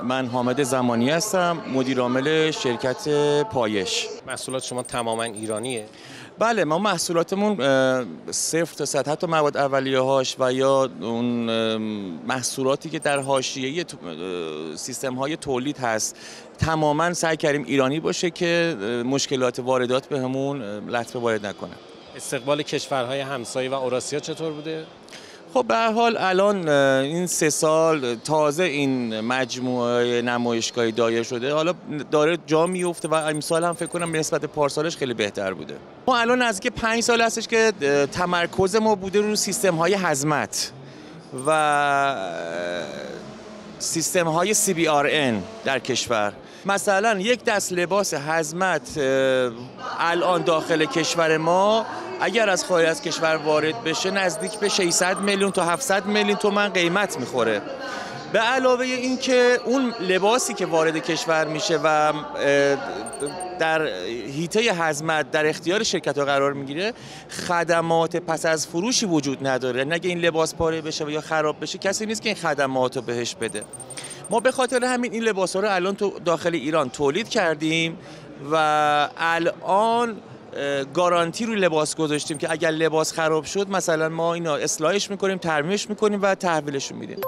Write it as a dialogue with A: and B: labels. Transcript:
A: من حامد زمانی هستم، مدیر عامل شرکت پایش.
B: محصولات شما تماما ایرانیه؟
A: بله، ما محصولاتمون صفر تا 100 حتی مواد اولیه هاش و یا اون محصولاتی که در حاشیه سیستم های تولید هست تماما سعی کردیم ایرانی باشه که مشکلات واردات بهمون لطمه وارد نکنه.
B: استقبال کشورهای همسایه و اوراسیا چطور بوده؟
A: خب به هر حال الان این 3 سال تازه این مجموعه نمایشگاهی دایر شده، حالا داره جا میفته و امسال هم فکر کنم به نسبت پارسالش خیلی بهتر بوده. ما الان نزدیک 5 سال هستش که تمرکز ما بوده رو سیستم های هضمت و سیستم های CBRN در کشور. مثلا یک دست لباس هضمت الان داخل کشور ما اگر از خارج از کشور وارد بشه نزدیک به 600 میلیون تا 700 میلیون تومان قیمت میخوره. به علاوه این که اون لباسی که وارد کشور میشه و در حیطه هضمت در اختیار شرکت‌ها قرار میگیره، خدمات پس از فروشی وجود نداره. نگه این لباس پاره بشه و یا خراب بشه کسی نیست که این خدمات رو بهش بده. ما به خاطر همین این لباس‌ها رو الان تو داخل ایران تولید کردیم و الان گارانتی روی لباس گذاشتیم که اگر لباس خراب شد مثلا ما اینو اصلاحش میکنیم، ترمیمش میکنیم و تحویلش میدیم.